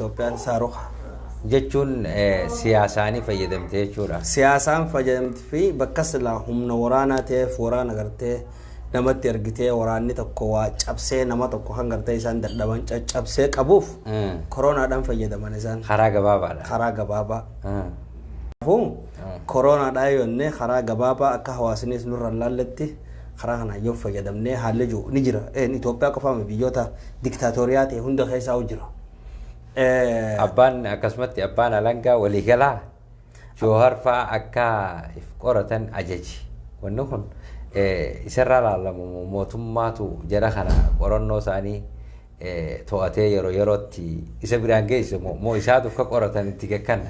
Itoophiyaan saaruqa. Jechuun siyaasaanii fayyadamtee jechuudha. Siyaasaan fayyadamtee fi bakka silaa humna waraanaa ta'eef waraana gartee namatti ergitee waraanni tokko waa cabsee nama tokko kan gartee isaan dadhaban caccabsee qabuuf koronaadhaan fayyadaman isaan. Karaa gabaabaadha. Karaa gabaabaa. Koronaadhaan yoonnee karaa gabaabaa akka hawaasnis nurra laalletti karaa kana yoo fayyadamnee haalli jiru ni jira. Itoophiyaa qofaama biyyoota diktaatoriyaa ta'e hunda keessaa jira. Abbaan akkasumatti abbaan alangaa waliigalaa Jawhar fa'aa akka if qoratan ajaji. Wanni kun isarraa laalamu mootummaatu jara kana qorannoo isaanii to'atee yeroo yerootti isa biraan geesse moo isaatu akka qoratan itti kenna.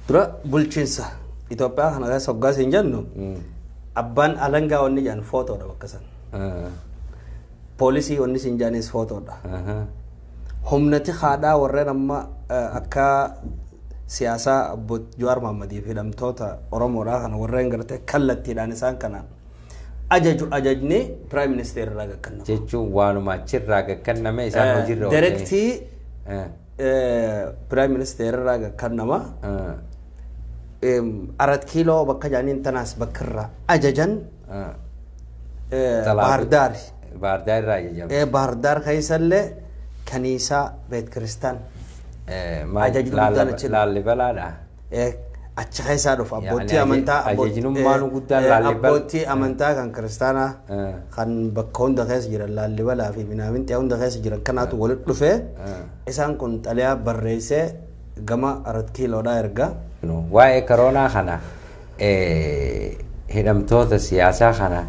Dura bulchiinsa Itoophiyaa kana keessa hoggaas hin jennu abbaan alangaa wanni jedhan footoodha bakka san. Poolisii wanni siin jedhanis footoodha. Humnati haadhaa warreen amma akka siyaasaa Obbo Jawaar Mohammadiif hidhamtoota Oromoodhaa kana warreen gartee kallattiidhaan isaan kana ajajni Prime Minister irraa gakkannama. Jechuun waanuma achirraa gakkanname isaan hojiirra oolchee. Directii Prime Minister irraa gakkannama. Arat kiiloo bakka jaaniin tanaas bakka irraa ajajan Bahardaar. Bahardaar irraa ajajame. Bahardaar keessallee Kanisa Bet Kristan Lallibalaadha. Achi keessaa dhufa abbootii amantaa abbootii amantaa kan kiristaanaa kan bakka hunda keessa jiran Lallibalaa fi Minaaminxee hunda keessa jiran kanaatu walitti dhufee isaan kun xalayaa barreessee gama Arat Kiiloodhaa erga. Waa'ee koronaa kana hidhamtoota siyaasaa kana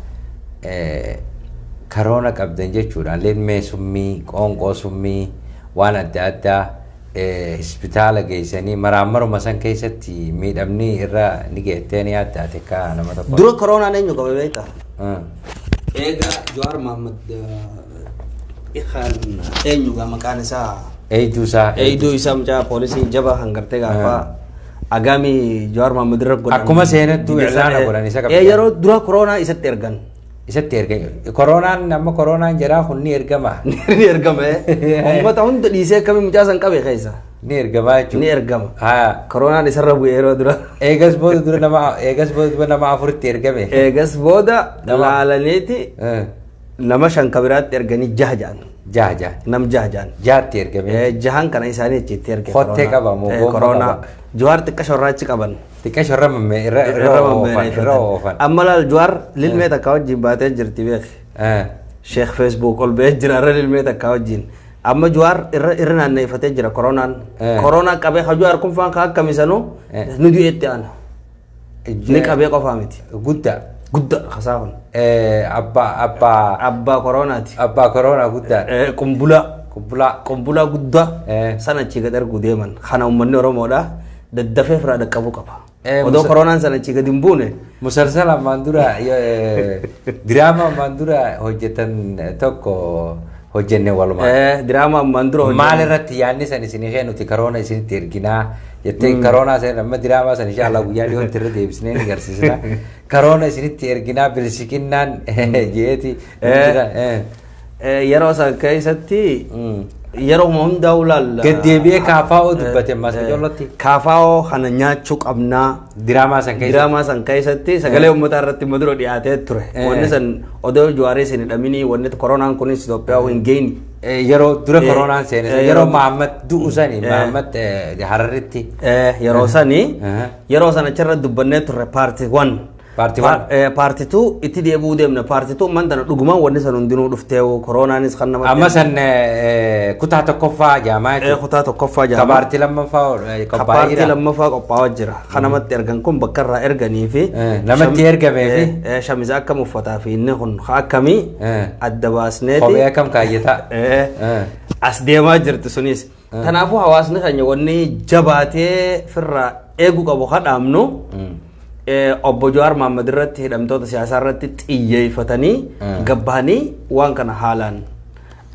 karoona qabdan jechuudha. Leemmee summii, qoonqoo summii, waan adda addaa hospitaala geessanii maraamaruma san keessatti miidhamni irra ni geettee ni addaate akka nama tokko. Dura koronaan eenyu qabe beektaa? Egaa Jawaar Mohammad eenyu gaa maqaan isaa? Eeyduu isaa mucaa poolisii jabaa hangartee gaafa agami Jawaar Mohammad irra godhan. Akkuma seenattuu ilaana godhan isa qabatan. Yeroo dura koronaa isatti ergan. Isatti erga koronaan nama koronaan jedhaa kun ni ergama. Ni ergama. Uummata hunda dhiisee akkamii mucaa san qabe keessa. Ni ergama jechuudha. Ni ergama. Koronaan isarra bu'ee yeroo dura. Eegas booda nama afuritti ergame. Eegas booda laalaniiti nama shan kabiraatti erganii jaha ja'an. Nam jaha ja'an. Jahatti ergame. Jahan kana isaanii achitti erge. Hottee qaba moo koronaa. Jawaar xiqqa shorraachi qaban. Xiqqa shorramame irra oofan. Amma laal Jawaar lilmee takka wajjin baatee jirti beek. Sheekh Facebook ol ba'ee jira irra lilmee takka wajjin. Amma Jawaar irra naanneeffatee jira koronaan. Koronaa qabee ha Jawaar kun faan ka akkamisanuu nu du'eetti aana. Ni qabee qofaa miti. Guddaa hasaa kun. Abbaa koronaati. Abbaa koronaa guddaa. Qumbulaa guddaa sana achi gad ergu deeman. Kana uummanni Oromoodhaa daddafee firaa dhaqqabuu qaba. Odoo koronaan sana achi gad hin buune. Musalsala ammaan dura diraama ammaan dura hojjetan tokko hojjenne walumaa. Diraama ammaan dura hojjenne. Maal irratti yaadni san isin ishee nuti korona isinitti erginaa jettee koronaa san amma diraamaa san insha Allah guyyaa dhiyootti irra deebisnee ni agarsiisna. Korona isinitti erginaa bilisikinnaan jeeti. Yeroo san keessatti yeroo hundaa ulaalla. Gaddeebi'ee kaafaa'oo dubbate masajollatti. Kaafaa'oo kana nyaachuu qabnaa. Diraamaa san keessatti sagalee uummataa irratti madura dhiyaatee ture. Wanni san odoo Jawaarii sin hidhaminii wanni koronaan kunis Itoophiyaa hin geeni. Yeroo dura koronaan seene yeroo Mahammad du'u sani Mahammad Hararitti. Yeroo sani yeroo sana achirra dubbannee turre paartii 1. Paartii 2 itti deebi'uu deemna. Paartii 2 mantana dhugumaan wanni san hundinuu dhuftee koronaanis kan nama. Amma san kutaa tokkoffaa jaamaa jechuudha. Kutaa tokkoffaa jaamaa. Paartii lammaffaa qophaa'ee jira. Paartii lammaffaa qophaa'aa jira. Kan namatti ergan kun bakka irraa erganii fi namatti ergamee fi shamiza akkam uffataa fi inni kun akkamii adda baasneeti. Kophee akkam kaayyataa. As deemaa jirti sunis. Kanaafuu hawaasni keenya wanni jabaatee firraa eeguu qabu hadhaamnu. Obbo Jawaar Mohammad irratti hidhamtoota siyaasaa irratti xiyyeeffatanii gabbaanii waan kana haalaan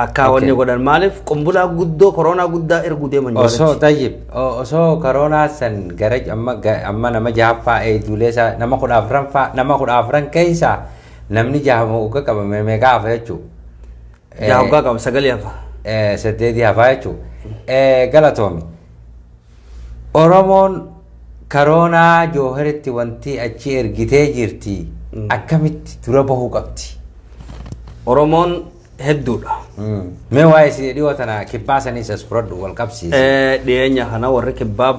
akka wanni godhan maaliif qumbulaa guddoo koronaa guddaa erguu deeman osoo koronaa san gara amma nama jahaffaa eeyduulee nama 14 keessa namni jahamu uga qabame meeqa hafa jechuudha. Jaha uga qaba 9 hafa. 8 hafa jechuudha. Galatomi. Oromoon karoonaa jooharitti wanti achi ergitee jirti akkamitti dura bahuu qabdi? Oromoon hedduudha. Mee waa'ee si dhiyoo tana kibbaa saniis as fudhadhu wal qabsiise. Dhiyeenya kana warri kibbaa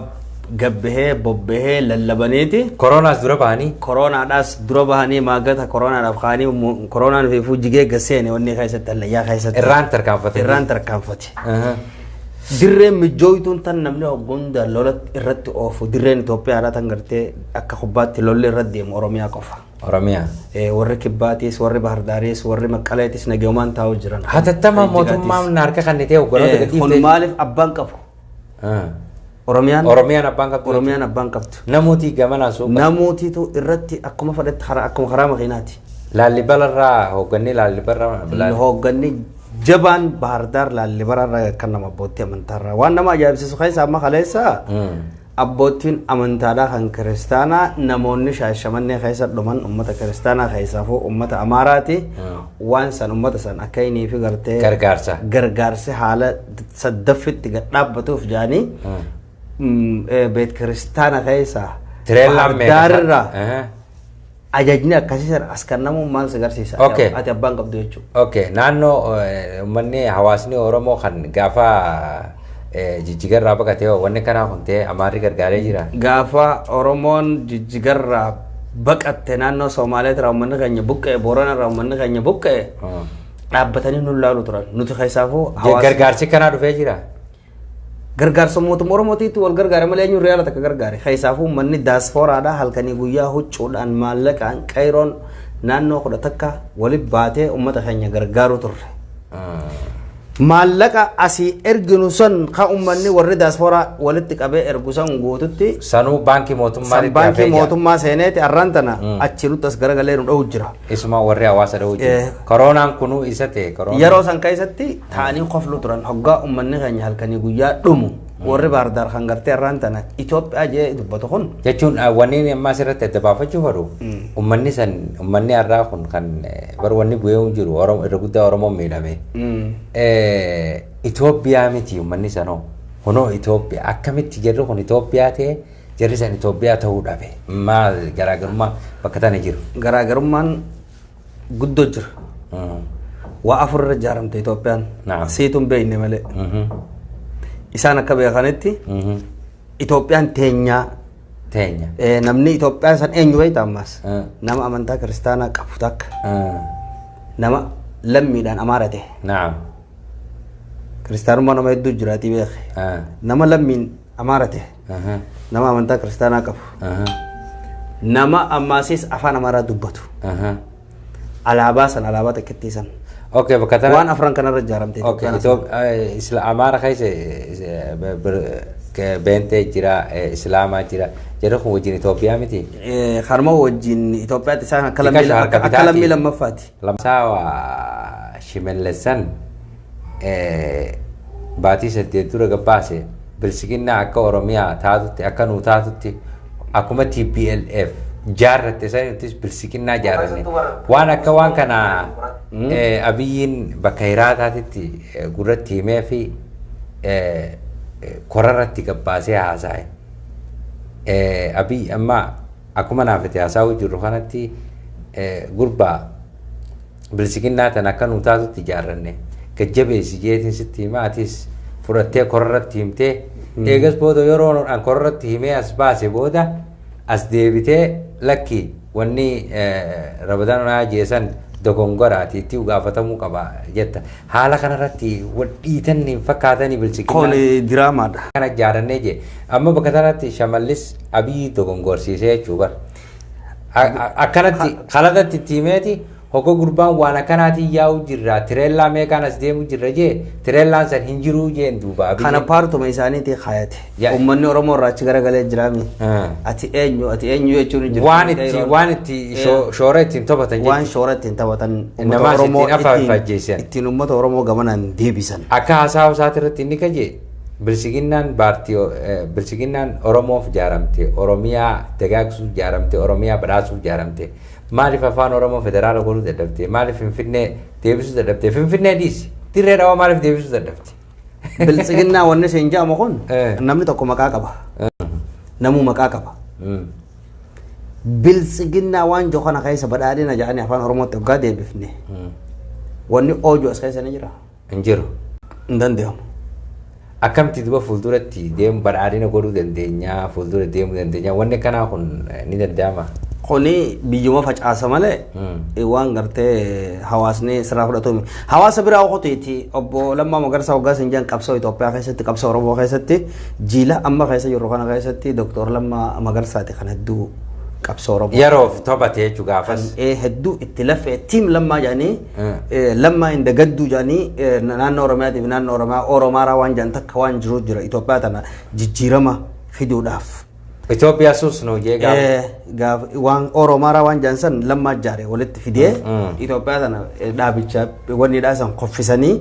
gabbahee bobbahee lallabaniiti. Koroonaas dura bahanii? Koroonaadhaas dura bahanii maagata koroonaadhaaf kaanii koronaan fi jigee gaseene wanni keessatti allayyaa keessatti. Irraan tarkaanfate. Irraan tarkaanfate. Dirreen mijooytuun tan namni hoggonda lola irratti oofu dirreen Itoophiyaadhaa tan gartee akka kubbaatti lolli irratti deemu Oromiyaa qofa. Oromiyaa. Warri kibbaatis warri bahardaaris warri maqqaleetis nagayumaan taa'u jiran. Hatattamaa mootummaan harka kannitee hogganoota gadi kun maaliif abbaan qabu? Oromiyaan abbaan qabdu. Oromiyaan abbaan qabdu. Namooti gamanaa suuqa. Namootatu irratti akkuma fedhetti akkuma karaa makiinaati. Laallibalarraa hoggannee laallibarraa. Hoggannee jabaan bahardaar laallibarraa kan nama abbootii amantaarraa waan nama ajaa'ibsiisu keessa amma kaleessa abbootiin amantaadhaa kan kiristaanaa namoonni shaashamannee keessa dhuman ummata kiristaanaa keessaafuu ummata amaaraati waan san ummata san akka inni fi gartee gargaarsa haala saddaffitti gad dhaabbatuuf jaanii beet kiristaana keessa bahardaarraa ajajni akkasiisan as kan namummaan si agarsiisa. Ati abbaan qabdu jechuudha. Naannoo uummanni hawaasni Oromoo kan gaafa jijjigarraa baqatee wanni kanaa huntee amaarri gargaaree jira. Gaafa Oromoon jijjigarraa baqatte naannoo Somaaleetirraa uummanni keenya buqqa'e Booranarraa uummanni keenya buqqa'e dhaabbatanii nu laalu turan. Nuti keessaafuu gargaarsi kanaa dhufee jira. Gargaarsa mootummaa Oromootiitti wal gargaare malee eenyuun reyaala takka gargaare. Keessaafuu uummanni daaspooraadhaa halkanii guyyaa huccuudhaan maallaqaan qayroon naannoo 10 takka walitti baatee uummata keenya gargaaru turre. Maallaqa asii erginu san kan uummanni warri daaspooraa walitti qabee ergu san guututti. Sanuu baankii mootummaa baankii mootummaa seeneeti arraan tana achi nutti as garagalee nu dha'u jira. Isuma warri hawaasa dha'u jira. Koronaan kunuu isa ta'e. Yeroo san keessatti taa'anii qoflu turan hoggaa uummanni keenya halkanii guyyaa dhumu. Warri bahardaar kan gartee irraan tana Itoophiyaa jee dubbatu kun. Jechuun wanni amma asirratti adda baafachuu faru uummanni har'aa kun kan bar wanni bu'ee jiru irra guddaa Oromoon miidhame. Itoophiyaa miti uummanni sanoo kunoo Itoophiyaa akkamitti jarri kun Itoophiyaa ta'e jarri san Itoophiyaa ta'uu dhabe maal garaagarummaa bakka tana jiru. Garaagarummaan guddoo jira. Waa afur irra ijaaramte Itoophiyaan. Siituun beekne malee. Isaan akka beekanitti Itoophiyaan teenya. Namni Itoophiyaa san eenyu beekta ammas nama amantaa kiristaanaa qabu takka nama lammiidhaan amaarate. Kiristaanummaa nama hedduu jiraatii beeke. Nama lammiin amaarate nama amantaa kiristaanaa qabu nama ammaasis afaan amaaraa dubbatu alaabaa san alaabaa takkitti san. Bakka tana waan afran kanarra ijaaramte. Amaara keessa beentee jira Islaamaa jira jedhu kun wajjin Itoophiyaa miti. Harma wajjin Itoophiyaatti isaan akka lammii lammaffaati. Lamsaawa Shimalleessan baatii 8 dura gabbaase bilisiginnaa akka Oromiyaa taatutti akka nuu taatutti akkuma TPLF jaarratte sanittis bilisiginnaa jaarranne waan akka waan kana abiyyiin bakka hiraataatitti gurratti himee fi korarratti gabbaasee haasa'e. Abiyyi amma akkuma naafete haasa'uu jirru kanatti gurbaa bilisiginnaa tan akka nuu taatutti jaarranne gajjabeessi jeetiin sitti himaa atis fudhattee korarratti himtee eegas booda yeroo an korarratti himee as baase booda as deebitee lakki wanni Ramadaan jeesan dogongoraati itti gaafatamuu qaba jetta. Haala kanarratti wal dhiitan hin fakkaatanii bilisiginnaa. Kun diraamaadha. Kana jaarannee jee amma bakka kanatti Shimallis Abiyyi dogongorsiisee jechuu bar. Akkanatti kalatatti itti himeeti hoggo gurbaan waan akkanaatiin yaa'u jirra tireellaa meeqaan as deemu jirra jee tireellaan san hin jiruu jeen duuba. Kana paartuma isaaniitii hayate. Uummanni Oromoo irraa achi garagalee jiraami. Ati eenyu jechuun hin jiru. Waan itti shoora ittiin taphatan. Waan shoora ittiin taphatan. Namaas ittiin afaan fajjeessan. Ittiin uummata Oromoo gamanaan deebisan. Akka haasaa isaati irratti inni kajee bilisiginnaan Oromoof jaaramte Oromiyaa dagaagsuuf jaaramte Oromiyaa badhaasuuf jaaramte. Maaliif afaan Oromoo federaala godhuu dadhabde? Maaliif Finfinnee deebisuu dadhabde? Finfinnee dhiisi. Dirree dhawaa maaliif deebisuu dadhabde? biltsiginnaa wanni seen jaamu kun namni tokko maqaa qaba namuu maqaa qaba biltsiginnaa waan jo kana keessa badhaadhina jedhanii afaan oromootti waggaa deebifne wanni oojuu as keessa ni jira hin jiru hin danda'amu akkamti duba fuulduratti deemu badhaadhina godhuu dandeenya fuuldura deemuu dandeenya wanni kanaa kun ni danda'ama kuni biyyuma facaasa malee waan gartee hawaasni sirraa fudhatu hawaasa biraa qoteeti obbo Lammaa Magarsaa waggaa sinjaan qabsoo Itoophiyaa keessatti qabsoo Oromoo keessatti jiila amma keessa jiru kana keessatti Dr. Lammaa Magarsaati kan hedduu qabsoo Oromoo yeroof tobatee jechuu gaafas hedduu itti lafee tiim Lammaa jedhanii Lammaa inda gadduu jedhanii naannoo Oromiyaatiif naannoo Oromiyaa Oromaaraa waan jedhan takka waan jiru jira Itoophiyaa tana jijjiirama fiduudhaaf Itoophiyaa sus no je gaaf waan Oromaaraa waan jansan Lammaa jaare walitti fidee Itoophiyaa tana dhaabicha wanni dhaasan qoffisanii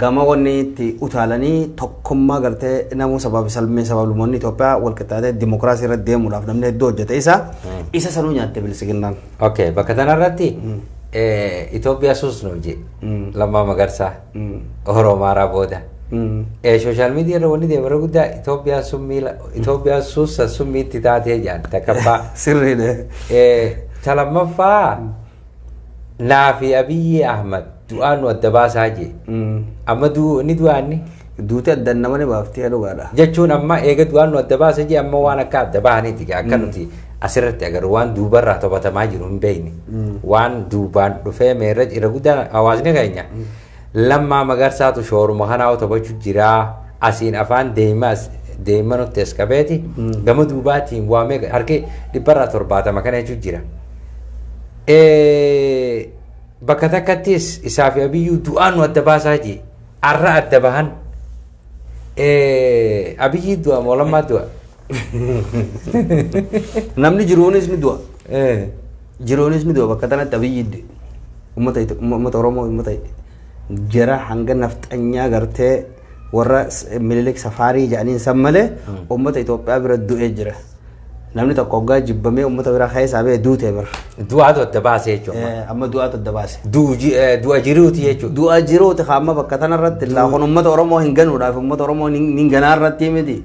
gama wanni itti utaalanii tokkummaa gartee namuu sababa salmee sabablumoonni Itoophiyaa wal qixxaatee dimokiraasii irratti deemuudhaaf namni hedduu hojjete isa sanuu nyaatte bilisiginnaan. Okay bakka tanarratti Itoophiyaa sus no je Lammaa Magarsaa Oromaaraa booda social media ro wani de baraguda Ethiopia sus summi titate jan takaba sirride talamfa nafi Abiy Ahmad du'an wadda basaje amma ni du'anni duute addan namani baafti hadu gada jechuun amma eega du'an wadda basaje amma waan akka adda bahani tiga akkanuti asirratti agar waan duubarraa tobbatamaa jiru hin beeyne waan duubaan dhufee meerra jira guddaa hawaasni keenya Lammaa Magarsaatu shooruma kanaa otobachu jira asiin afaan deemanutti eskabeeti gama duubaatiin waamee harki 170 kana jechuun jira bakka takkattis isaa fi Abiyyuu du'aan adda baasaa jee arra adda bahan Abiyyi du'a moo Lammaa du'a namni jiruunis ni du'a bakka tanatti Abiyyi ummata Oromoo ummata jara hanga nafxanyaa gartee warra Minilik Safaarii jedhaniin san malee ummata Itoophiyaa bira du'ee jira namni tokko waggaa jibbamee ummata biraa keessaa ba'ee duutee bira du'aatu adda baasee jechuudha amma du'aatu adda baase du'a jiruuti jechuudha du'a jiruuti amma bakka tanarratti laafon ummata Oromoo hin ganuudhaaf ummata Oromoo hin ganaarratti miti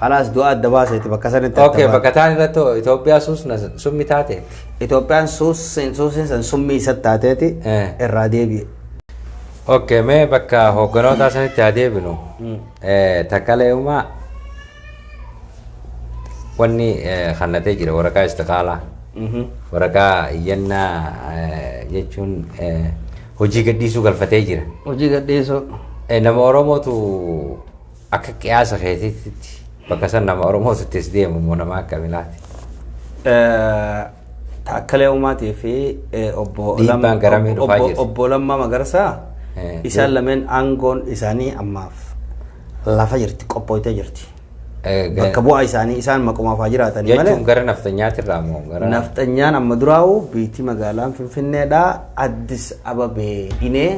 khalaas du'a adda baaseeti bakka sanitti okay bakka tanarratti Itoophiyaa summi taate Itoophiyaan suusin san summii isatti taateeti irraa deebi'e Okay, me bakka hogganoota sanitti adeebinu takkaleeyuma wanni khannatee jira waraqaa istiqaalaa waraqaa iyyannaa jechuun hojii gadhiisuu galfatee jira hojii gadhiisuu nama Oromootu akka qiyaasa keetitti bakka san nama Oromootu ittis deemu moo nama akka bilaati takkaleeyumaatii fi obbo Lammaa Magarsaa isaan lameen aangoon isaanii ammaaf lafa jirti qophooytee jirti bakka bu'aa isaanii isaan maqumaaf haa jiraatanii malee jechuun gara naftanyaatiirraa moo gara naftanyaan amma duraa'u biitii magaalaan Finfinneedhaa Addis Ababee inee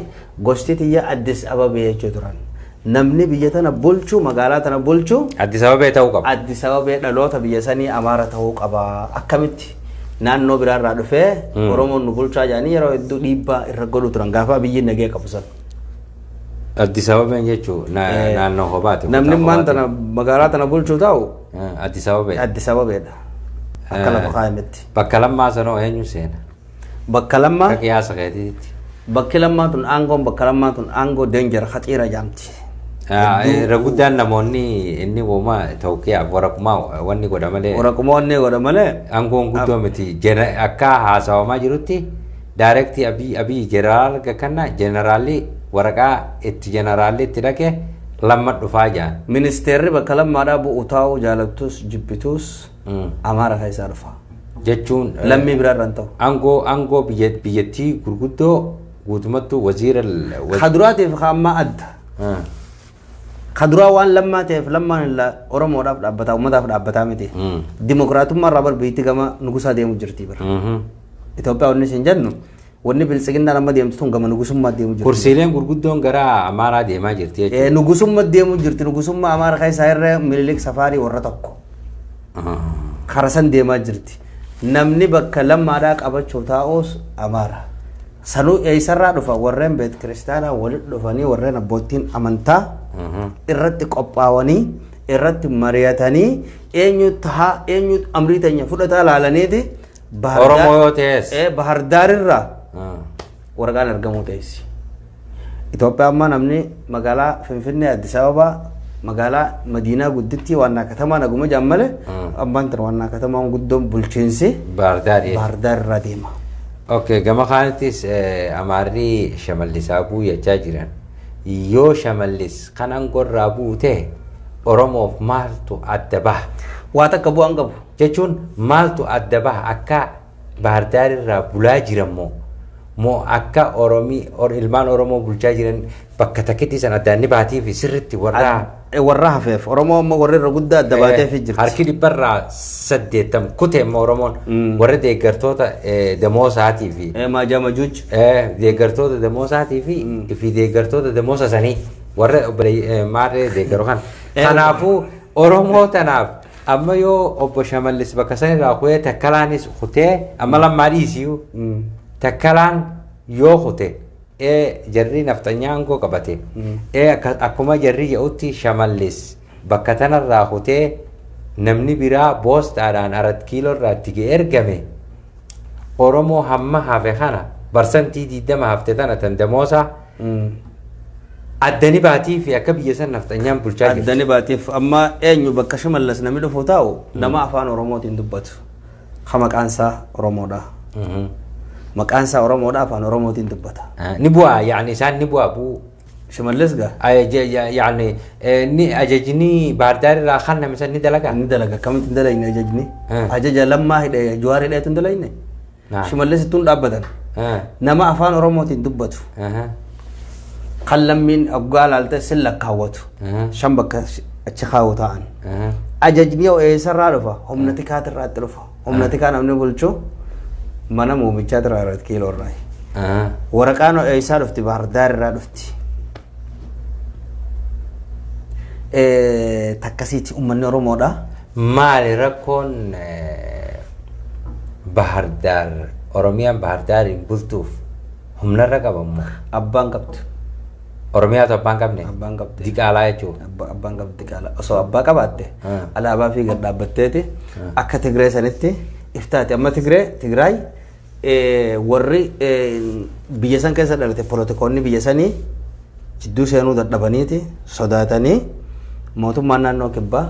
gosti tiyya Addis Ababee jechuu turan namni biyya tana bulchu magaalaa tana bulchu Addis Ababee ta'uu qaba Addis Ababee dhaloota biyya sanii Amaara ta'uu qaba akkamitti naannoo biraarraa dhufee Oromoon nu bulchaa jedhanii yeroo hedduu dhiibbaa irra godhu turan gaafa biyyi nagee qabu san Addis Ababeen jechuun naannoo hobaati namni maan tana magaalaa tana bulchuu ta'u Addis Ababeedha akka lafa kaayametti bakka Lammaa sanoo eenyu seena bakka Lammaa qiyaasa keetiitti bakki Lammaa tun aangoon bakka Lammaa tun aangoo deenjar haxiira jaamti Raguddaan namoonni inni wooma tawqiyaa waraqummaa wanni godha malee aangoon guddoo miti akka haasawamaa jirutti daarektii Abiy jeneraal kana jeneraalli waraqaa itti jeneraalli itti dhaqe Lammaa dhufaa jaan ministeerri bakka Lammaadhaa bu'u taa'u jaalattus jibbituus Amaara keessaa dhufa jechuun lammii biraarraan ta'u aangoo biyyattii gurguddoo guutumattuu waziira kaduraatiif hamma adda kadura waan Lammaa ta'eef Lammaan Oromoodhaaf dhaabbataa uummataaf dhaabbataa miti dimokiraatummaa irraa barbiitti gama nugusaa deemu jirti bira Itoophiyaa wanni isin jennu wanni bilisiginnaa nama deemtu tun gama nugusummaa deemu jirti kursiileen gurguddoon gara Amaaraa deemaa jirti jechuudha nugusummaa deemu jirti nugusummaa Amaaraa keessaa irra Minilik Safaarii warra tokko karasan deemaa jirti namni bakka Lammaadhaa qabachuu taa'us Amaara Sanu eessarraa dhufa warreen beet kiristaanaa walitti dhufanii warreen abbootiin amantaa irratti qophaa'anii irratti mari'atanii eenyutu amrii teenya fudhataa laalaniiti Oromoo yoo ta'es Bahar Daarirraa waraqaan argamuu teessi. Itoophiyaa amma namni magaalaa Finfinnee Addis Ababaa magaalaa Madiinaa guddittii waannaa katamaa naguma jaammale ammaan tan waannaa katamaan guddoon bulchiinsi Bahar Daarirraa deema. Okay, gama kanattis Amaarri Shamallisaa buuyachaa jiran yoo Shamallis kanan gorraa buute Oromoof maaltu adda baha? Waa takka bu'aan qabu. Jechuun maaltu adda baha akka Bahar Daarirraa bulaa jiran moo akka ilmaan Oromoo bulchaa jiran bakka takkitti san addaan ni baatii fi sirriitti warra hafeef Oromoo amma warri irra guddaa adda baateef jirti. Harki dhibbarraa 80 kutee amma Oromoon warra deeggartoota Damoosaatii fi Maajaa Majuuj deeggartoota Damoosaatii fi deeggartoota Damoosa sanii warra maarree deeggaru kan. Kanaafuu Oromoo tanaaf amma yoo obbo Shamallis bakka sanirraa kutee takkalaanis kutee amma lammaa dhiisiyuu takkalaan yoo kute jarri nafxanyaan koo qabate akkuma jarri jedhutti Shamallis bakka tanarraa kutee namni biraa boostaadhaan arat kiiloo irraa itti ergame Oromoo hamma hafe kana barsantii 20 hafte tana tan Damoosaa addani baatii fi akka biyya san nafxanyaan bulchaa jirti. Addani baatiif amma eenyu bakka Shamallis namni dhufu taa'u nama afaan Oromootiin dubbatu. Maqaansaa Oromoodha. Maqaansaa Oromoodha afaan Oromootiin dubbata. Ni bu'aa yaani isaan ni bu'aa buu. Shamallis gaa. Yaani ni ajajni Bahar Daarirraa kan nama san ni dalagaa. Ni dalaga kamitti hin dalayne ajajni. Ajaja lammaa hidhee Jawaar hidheetu hin dalayne. Shamallis ittuun dhaabbatan. Nama afaan Oromootiin dubbatu. Kan lammiin abgaa laalte sin lakkaawwatu. Shan bakka achi kaa'u ta'an. Ajajni yoo eessarraa dhufa humna tikaatirraa itti dhufa. Humna tikaa namni bulchu mana muumichaa tiraarat kiiloo irraa. Waraqaan eessaa dhufti Bahar Daarirraa dhufti. Takkasiiti uummanni Oromoodha. Maali rakkoon Bahar Daar Oromiyaan Bahar Daariin bultuuf humnarra qabamu? Abbaan qabdu. Oromiyaatu abbaan qabne? Abbaan qabdi. Diqaalaa jechuudha. Abbaan qabdi diqaalaa. Osoo abbaa qabaatte alaabaa fi gad dhaabbatteeti akka Tigree sanitti iftaati. Amma Tigraay warri biyya san keessa dhalate poolitikoonni biyya sanii jidduu seenuu dadhabaniiti sodaatanii mootummaan naannoo kibbaa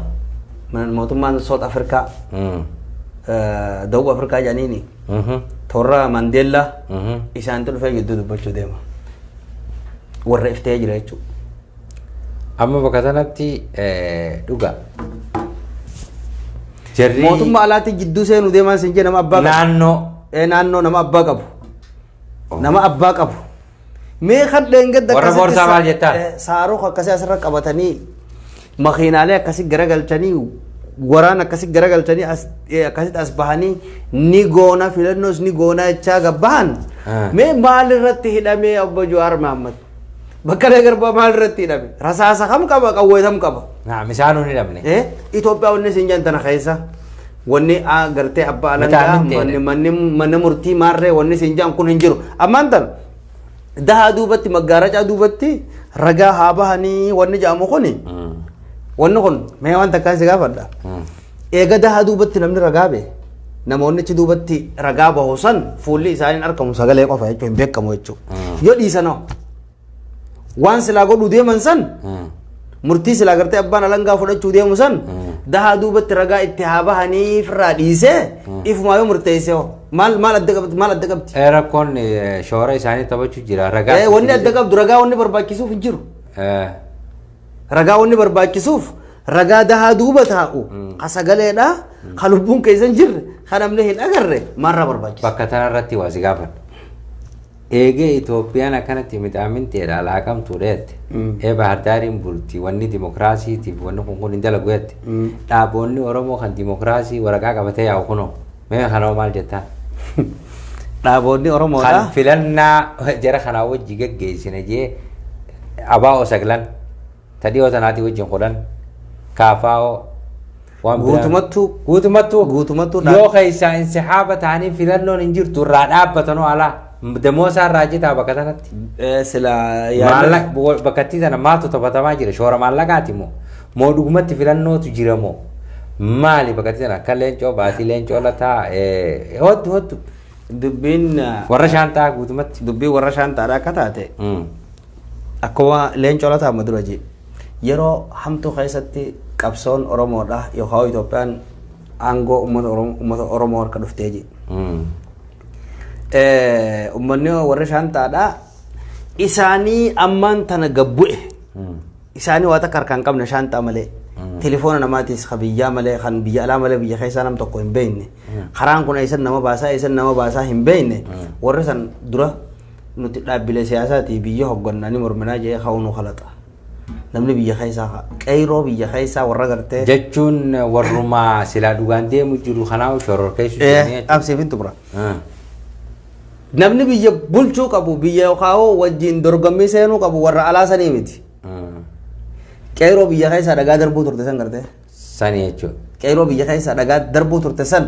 mootummaan South Afrikaa Dawub Afrikaa jedhaniini torra Mandeellaa isaanitti dhufee gidduu dubbachuu deema. Warra iftee jira jechuudha. Amma bakka sanatti dhuga. Mootummaa alaatti jidduu seenuu deeman sin jedhama abbaa qabu. Naannoo nama abbaa qabu. Nama abbaa qabu. Mee kan dheengadda warra boorsaa maal jettaan? Saaroo akkasii asirra qabatanii makiinaalee akkasii garagalchanii waraan akkasii garagalchanii akkasitti as bahanii ni goona filannoos ni goona jechaa gabbahan. Mee maal irratti hidhamee obbo Jawaar Mohaammed? Bakka Garbaa maal irratti hidhame? Rasaasa kam qaba qawwee kam qaba? Misaanuu ni dhabne. Itoophiyaa wanni siin jantana keessa wanni gartee abbaa alangaa manni murtii maarree wanni siin jaan kun hin jiru. Ammaan tan daha duubatti maggaaracaa duubatti ragaa haa bahanii wanni jaamu kuni wanni kun mee waan takkaan si gaafadha. Eega daha duubatti namni ragaa bee namoonni achi duubatti ragaa bahu san fuulli isaaniin argamu sagalee qofa jechuun hin beekamu jechuudha. Yoo dhiisanoo waan silaa godhuu deeman san murtii silaa gartee abbaan alangaa fudhachuu deemu san daha duubatti ragaa itti haa bahanii irraa dhiisee ifumaa yoo murteessee maal adda qabdi? Rakkoon shoora isaanii taphachuu jira ragaa. Wanni adda qabdu ragaa wanni barbaachisuuf hin jiru. Ragaa wanni barbaachisuuf ragaa daha duuba taa'u ka sagaleedha ka lubbuun keessan jirre ka namni hin agarre maarraa barbaachisa. Bakka tanarratti waa si gaafadha. Eegee Itoophiyaan akkanatti midhaaminteedha laaqamtuu dheette. Bahar Daariin bulti wanni dimokiraasiitiif wanni kun hin dalagu jette. Dhaabonni Oromoo kan dimokiraasii waraqaa qabatee yaa'u kunoo mee kanoo maal jettaan? Dhaabonni Oromoodha. Kan filannaa jara kanaa wajji geggeessine jee abaa'oo saglan tadhiyoo tanaatii wajjin kudhan kaafaa'oo guutumattuu yoo keessaa insihaaba ta'anii filannoon hin jirtu irraa dhaabbatanoo alaa Demoo isaa raajitaa bakka sanatti. Sila Bakkatti sana maaltu taphatamaa jira? Shoora maallaqaati moo dhugumatti filannootu jira moo? Maali bakkatti sana akka leencoo baatii leencoo lataa hottu. Dubbiin Warra shaantaa guutumatti. dubbii warra shaantaadha akka taate akkuma leencoo lataa madura jee yeroo hamtuu keessatti qabsoon Oromoodha yookaan Itoophiyaan aangoo uummata Oromoo harka dhuftee jee. Uummanni warra shaantaadha isaanii ammaan tana gabbu'e isaanii waa takka harkaan qabne shaantaa malee telefoona namaatis kan biyyaa malee kan biyya alaa malee biyya keessaa nam tokko hin beekne karaan kun eessan nama baasaa hin beekne warri san dura nuti dhaabbilee siyaasaatii biyya hoggannanii morminaa jee haunu khalaxa namni biyya keessaa qeyroo biyya keessaa warra gartee jechuun warrumaa silaa dhugaan deemu jiru kanaaf shororkeessu absiifintu bira namni biyya bulchuu qabu biyya yookaan wajjin dorgommii seenuu qabu warra alaa sanii miti qeyroo biyya keessaa dhagaa darbuu turte san gartee sanii jechuudha qeyroo biyya keessaa dhagaa darbuu turte san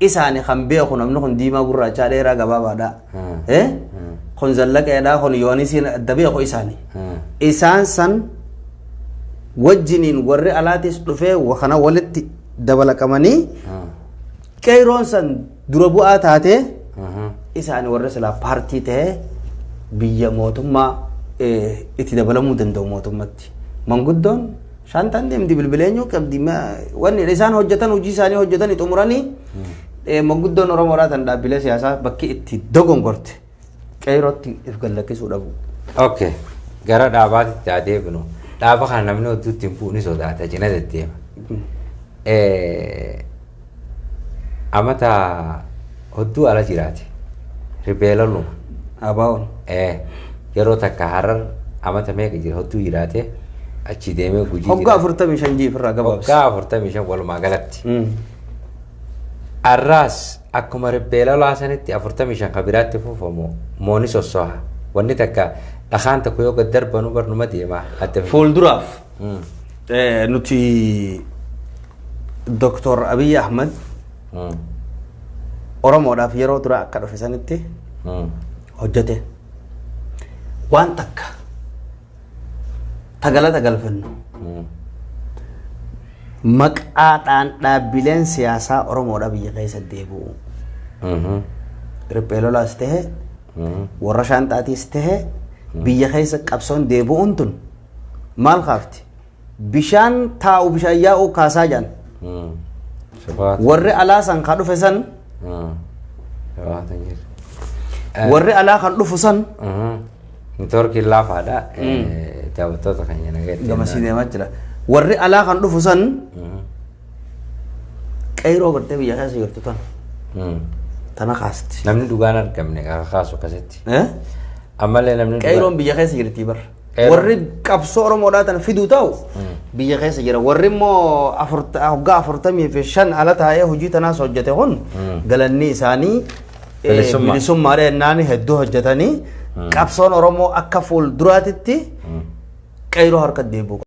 isaani kan beeku namni kun diimaa gurraachaa dheeraa gabaabaadha kun zallaqeedha kun yoonisiin adda beeku isaani isaan san wajjiniin warri alaatis dhufee kana walitti dabalaqamanii qeyroon san dura bu'aa taatee isaani warra silaa paartii ta'ee biyya mootummaa itti dabalamuu danda'u mootummatti manguddoon shantaan deemti bilbileenyu qabdi wanni isaan hojjetan hojii isaanii hojjetan xumuranii manguddoon Oromoodhaa tan dhaabbilee siyaasaa bakki itti dogongorte qeyrootti if gallakkisuu dhabu. Okay gara dhaabaatti adeemnu dhaaba kana namni hodduutti hin fuuni sodaata cina deddeema. Amata hodduu ala jiraate ribeelaluma. Abaa'oon. Yeroo takka harar amata meeqa jira hodduu jiraate achi deemee gujii jira. Hoggaa 45 jiifirraa gabaabsa. Hoggaa 45 walumaa galatti. Arraas akkuma ribeelalaa sanitti 45 ka biraatti fuufamu mooni sossoha. Wanni takka dhakaan tokko yoo gad darbanu barnuma deemaa. Fuulduraaf nuti Dr. Abiy Ahmed Oromoodhaaf yeroo dura akka dhufe sanitti hojjete waan takka tagalata galfannu maqaadhaan dhaabbileen siyaasaa Oromoodhaa biyya keessa deebi'u ribeelolaas ta'e warra shaanxaatiis ta'e biyya keessa qabsoon deebi'uun tun maal kaafti bishaan taa'u bishaan yaa'u kaasaa jedhan warri alaa san ka dhufe san warri alaa kan dhufu san Turkii laafaadha daawwattoota kan jedhan gamasii deemaa jira warri alaa kan dhufu san qeyroo gartee biyya keessa jirtu tan tana kaasti namni dhugaan argamne kaasu akkasitti ammallee namni qeyroon biyya keessa jirti bar warri qabsoo Oromoodhaa tan fiduu ta'u biyya keessa jira warri immoo hoggaa 45 ala taa'ee hojii tanaas hojjete kun galanni isaanii bilisummaadha jennaan hedduu hojjetanii qabsoon Oromoo akka fuulduraatitti qeyroo harka deebi'u